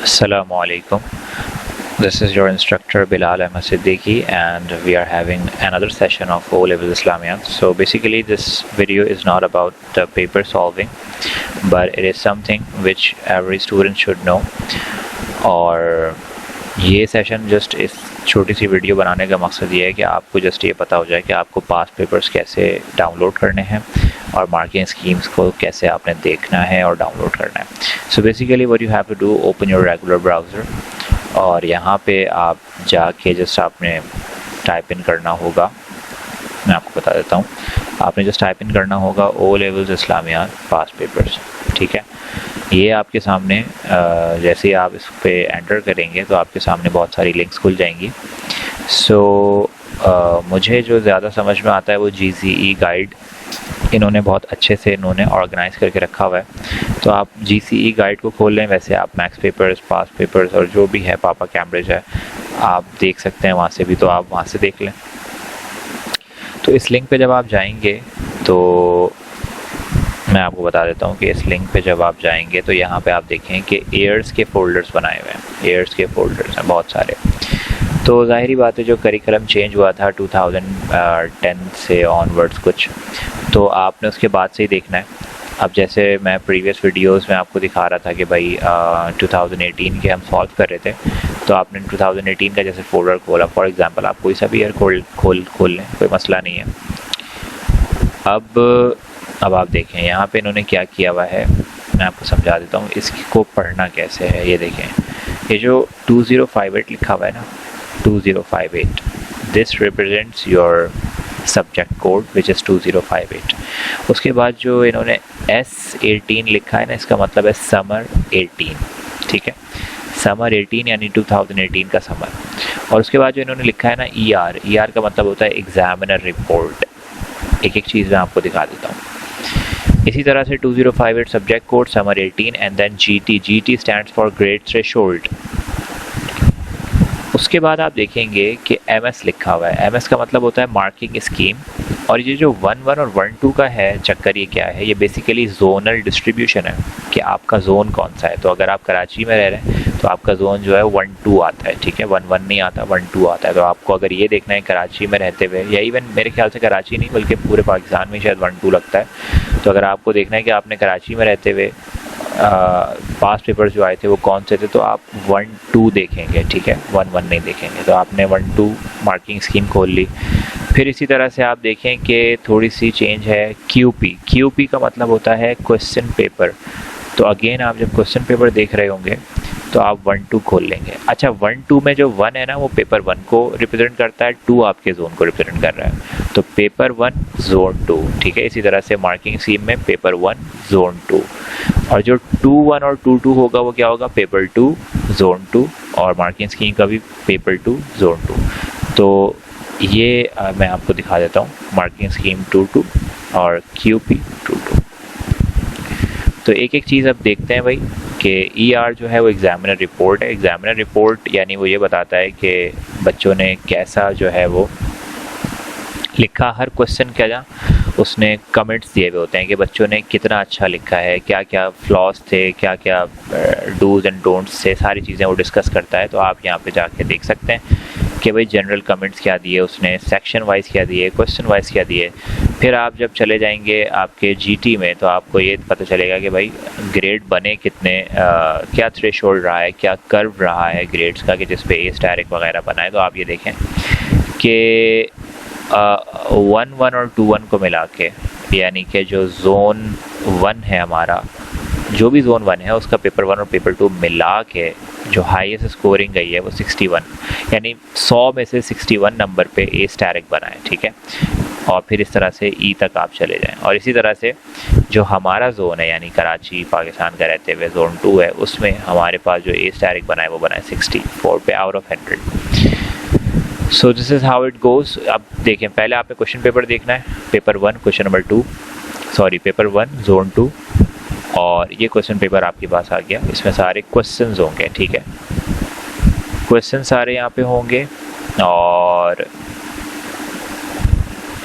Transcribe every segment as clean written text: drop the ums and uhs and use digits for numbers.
Assalamu alaikum. This is your instructor Bilal Ahmed Siddiqui, and we are having another session of O Level Islamiyat. So basically this video is not about the paper solving, but it is something which every student should know. और ये session just इस छोटी सी video बनाने का मकसद ये है कि आपको जस्ट ये पता हो जाए कि आपको पास पेपर्स कैसे डाउनलोड करने हैं और मार्किंग स्कीम्स को कैसे आपने देखना है और डाउनलोड करना है. So basically what you have to do, open your regular browser और यहाँ पे आप जाके जस्ट आपने टाइप इन करना होगा. मैं आपको बता देता हूँ, आपने जस्ट टाइप इन करना होगा ओ लेवल्स इस्लामियात पास पेपर्स. ठीक है, ये आपके सामने जैसे ही आप इस पे एंटर करेंगे तो आपके सामने बहुत सारी लिंक्स खुल जाएंगी. सो मुझे जो ज़्यादा समझ में आता है वो GCE गाइड इन्होंने बहुत अच्छे से ऑर्गेनाइज़ करके रखा हुआ है. तो आप GCE गाइड को खोल लें. वैसे आप मैक्स पेपर्स, पास पेपर्स और जो भी है, पापा कैम्ब्रिज है, आप देख सकते हैं वहाँ से भी, तो आप वहाँ से देख लें. तो इस लिंक पे जब आप जाएंगे तो मैं आपको बता देता हूँ कि इस लिंक पे जब आप जाएंगे तो यहाँ पे आप देखें कि एयर्स के फ़ोल्डर्स बनाए हुए हैं. एयर्स के फ़ोल्डर्स हैं बहुत सारे. तो ज़ाहिरी बात है, जो करिकुलम चेंज हुआ था 2010 से ऑनवर्ड्स कुछ, तो आपने उसके बाद से ही देखना है. अब जैसे मैं प्रीवियस वीडियोस में आपको दिखा रहा था कि भाई 2018 के हम सॉल्व कर रहे थे, तो आपने 2018 का जैसे फ़ोल्डर खोला, फॉर एग्ज़ाम्पल आप कोई सा भी ईयर खोल लें, कोई मसला नहीं है. अब आप देखें यहाँ पे इन्होंने क्या किया हुआ है, मैं आपको समझा देता हूँ इसको पढ़ना कैसे है. ये देखें, ये जो 2058 लिखा हुआ है ना, 2058, this represents your subject code which is 2058. उसके बाद जो इन्होंने S18 लिखा है ना, इसका मतलब है समर 18. ठीक है, समर 18 यानी 2018 का समर. और उसके बाद जो इन्होंने लिखा है ना ER का मतलब होता है एग्जामिनर रिपोर्ट. एक एक चीज़ मैं आपको दिखा देता हूँ. इसी तरह से 2058 subject code, summer 18 and then GT stands for grade threshold. उसके बाद आप देखेंगे कि MS लिखा हुआ है. MS का मतलब होता है मार्किंग स्कीम. और ये जो 1-1 और 1-2 का है चक्कर, ये क्या है, ये बेसिकली जोनल डिस्ट्रीब्यूशन है कि आपका जोन कौन सा है. तो अगर आप कराची में रह रहे हैं तो आपका जोन जो है 1-2 आता है. ठीक है, 1-1 नहीं आता, 1-2 आता है. तो आपको अगर ये देखना है कराची में रहते हुए, या इवन मेरे ख्याल से कराची नहीं बल्कि पूरे पाकिस्तान में शायद 1-2 लगता है, तो अगर आपको देखना है कि आपने कराची में रहते हुए पास पेपर्स जो आए थे वो कौन से थे, तो आप 1-2 देखेंगे. ठीक है, 1-1 नहीं देखेंगे. तो आपने 1-2 मार्किंग स्कीम खोल ली. फिर इसी तरह से आप देखें कि थोड़ी सी चेंज है QP का मतलब होता है क्वेश्चन पेपर. तो अगेन आप जब क्वेश्चन पेपर देख रहे होंगे तो आप 1-2 खोल लेंगे. अच्छा, 1-2 में जो 1 है ना, वो पेपर 1 को रिप्रेजेंट करता है, 2 आपके जोन को रिप्रेजेंट कर रहा है. तो पेपर 1 जोन 2. ठीक है, इसी तरह से मार्किंग स्कीम में पेपर 1 जोन 2, और जो 2-1 और 2-2 होगा वो क्या होगा, पेपर 2 जोन 2, और मार्किंग स्कीम का भी पेपर 2 जोन 2. तो ये मैं आपको दिखा देता हूँ, मार्किंग स्कीम 2-2 और QP 2-2. तो एक एक चीज़ अब देखते हैं भाई कि ER जो है वो एग्जामिनर रिपोर्ट है. एग्जामिनर रिपोर्ट यानी वो ये बताता है कि बच्चों ने कैसा जो है वो लिखा. हर क्वेश्चन क्या जा उसने कमेंट्स दिए हुए होते हैं कि बच्चों ने कितना अच्छा लिखा है, क्या क्या फ्लॉज थे, क्या क्या डूज एंड डोंट्स थे, सारी चीज़ें वो डिस्कस करता है. तो आप यहाँ पे जाके देख सकते हैं कि भाई जनरल कमेंट्स क्या दिए उसने, सेक्शन वाइज क्या दिए, क्वेश्चन वाइज क्या दिए. फिर आप जब चले जाएंगे आपके GT में तो आपको ये पता चलेगा कि भाई ग्रेड बने कितने, क्या थ्रेशोल्ड रहा है, क्या कर्व रहा है ग्रेड्स का कि जिस पे A स्टैरिक वगैरह बना है. तो आप ये देखें कि 1-1 और 2-1 को मिला के, यानी कि जो जोन 1 है हमारा, जो भी जोन 1 है उसका पेपर 1 और पेपर 2 मिला के जो हाईएस्ट स्कोरिंग गई है वो 61, यानी 100 में से 61 नंबर पे A स्टैरिक बना है. ठीक है, और फिर इस तरह से E तक आप चले जाएं. और इसी तरह से जो हमारा जोन है यानी कराची पाकिस्तान का रहते हुए जोन 2 है, उसमें हमारे पास जो A स्टैरिक बना है वो बना है 64 पे out of 100. So this is how it goes. अब देखें, पहले आपने क्वेश्चन पेपर देखना है, paper 1 question number 2, sorry paper 1 zone 2, और ये क्वेश्चन पेपर आपके पास आ गया. इसमें सारे क्वेश्चंस होंगे. ठीक है, क्वेश्चन सारे यहाँ पे होंगे और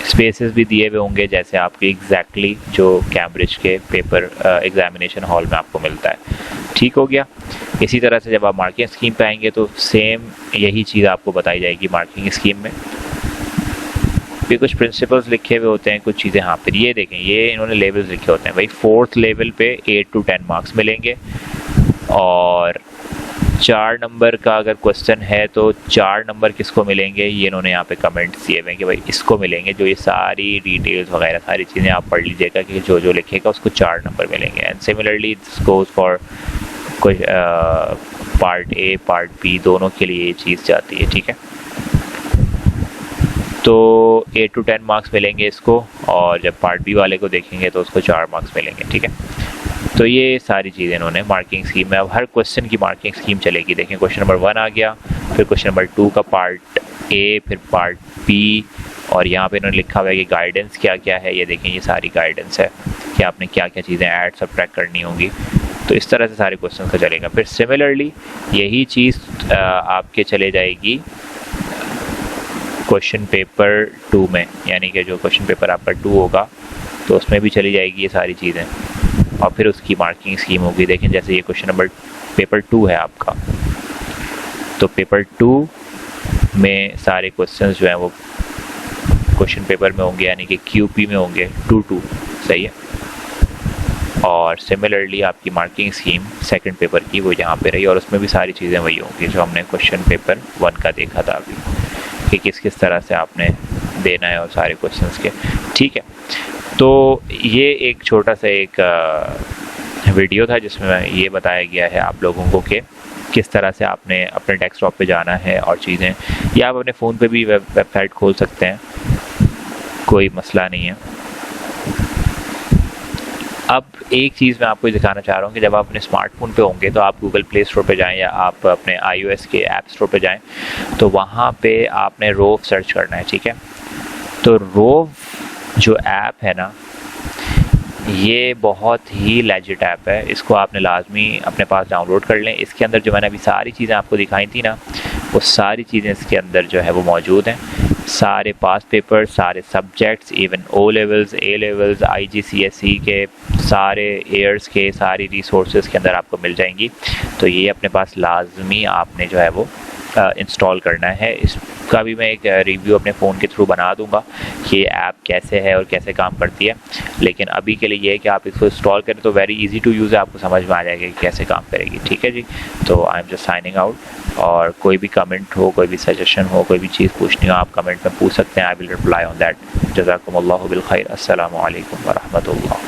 स्पेसेस भी दिए हुए होंगे जैसे आपके एग्जैक्टली जो कैम्ब्रिज के पेपर एग्जामिनेशन हॉल में आपको मिलता है. ठीक हो गया. इसी तरह से जब आप मार्किंग स्कीम पे आएंगे तो सेम यही चीज़ आपको बताई जाएगी मार्किंग स्कीम में। फिर कुछ प्रिंसिपल्स लिखे हुए होते हैं, कुछ चीज़ें। हाँ, फिर ये देखें, ये इन्होंने लेवल्स लिखे होते हैं भाई। 4th लेवल पे 8 to 10 मार्क्स मिलेंगे, और 4 नंबर का अगर क्वेश्चन है तो 4 नंबर किसको मिलेंगे, ये इन्होंने यहाँ पे कमेंट्स दिए हुए हैं कि भाई इसको मिलेंगे। जो ये सारी डिटेल्स वगैरह सारी चीज़ें आप पढ़ लीजिएगा कि जो जो लिखेगा उसको 4 नंबर मिलेंगे। And similarly this goes for कुछ पार्ट ए पार्ट बी दोनों के लिए ये चीज़ जाती है, ठीक है। तो 8 to 10 मार्क्स मिलेंगे इसको, और जब पार्ट बी वाले को देखेंगे तो उसको 4 मार्क्स मिलेंगे, ठीक है। तो ये सारी चीज़ें इन्होंने मार्किंग स्कीम में, अब हर क्वेश्चन की मार्किंग स्कीम चलेगी। देखें, क्वेश्चन नंबर 1 आ गया, फिर क्वेश्चन नंबर 2 का पार्ट ए, फिर पार्ट बी, और यहाँ पे इन्होंने लिखा हुआ है कि गाइडेंस क्या क्या है। ये देखें, ये सारी गाइडेंस है कि आपने क्या क्या चीज़ें ऐड सब्ट्रैक्ट करनी होंगी। तो इस तरह से सारे क्वेश्चन का चलेगा। फिर सिमिलरली यही चीज़ आपके चले जाएगी क्वेश्चन पेपर 2 में, यानी कि जो क्वेश्चन पेपर आपका 2 होगा तो उसमें भी चली जाएगी ये सारी चीज़ें, और फिर उसकी मार्किंग स्कीम होगी। देखें, जैसे ये क्वेश्चन नंबर पेपर 2 है आपका, तो पेपर 2 में सारे क्वेश्चंस जो हैं वो क्वेश्चन पेपर में होंगे, यानी कि QP में होंगे 2-2, सही है। और सिमिलरली आपकी मार्किंग स्कीम सेकंड पेपर की वो यहाँ पे रही, और उसमें भी सारी चीज़ें वही होंगी जो हमने क्वेश्चन पेपर 1 का देखा था अभी, कि किस किस तरह से आपने देना है और सारे क्वेश्चंस के, ठीक है। तो ये एक छोटा सा एक वीडियो था जिसमें ये बताया गया है आप लोगों को कि किस तरह से आपने अपने डेस्कटॉप पे जाना है और चीज़ें, या आप अपने फ़ोन पे भी वेबसाइट खोल सकते हैं, कोई मसला नहीं है। अब एक चीज़ मैं आपको दिखाना चाह रहा हूँ कि जब आप अपने स्मार्टफोन पे होंगे तो आप गूगल प्ले स्टोर पे जाएं या आप अपने iOS के ऐप स्टोर पे जाएं, तो वहाँ पे आपने रोव सर्च करना है, ठीक है। तो रोव जो ऐप है ना, ये बहुत ही लेजिट ऐप है, इसको आपने लाजमी अपने पास डाउनलोड कर लें। इसके अंदर जो मैंने अभी सारी चीज़ें आपको दिखाई थी ना, वो सारी चीज़ें इसके अंदर जो है वो मौजूद हैं। सारे पास पेपर, सारे subjects, even O levels, A levels, IGCSE के सारे एयर्स के सारी रिसोर्सेज के अंदर आपको मिल जाएंगी। तो ये अपने पास लाजमी आपने जो है वो इंस्टॉल करना है। इसका भी मैं एक रिव्यू अपने फ़ोन के थ्रू बना दूंगा कि ये ऐप कैसे है और कैसे काम करती है, लेकिन अभी के लिए ये है कि आप इसको इंस्टॉल करें तो वेरी इजी टू यूज़ है, आपको समझ में आ जाएगा कि कैसे काम करेगी, ठीक है जी। तो I am just signing out, और कोई भी कमेंट हो, कोई भी सजेशन हो, कोई भी चीज़ पूछनी हो, आप कमेंट में पूछ सकते हैं। I will reply on that. जज़ाकुमुल्लाहु बिल खैर। अस्सलामु अलैकुम व रहमतुल्लाह।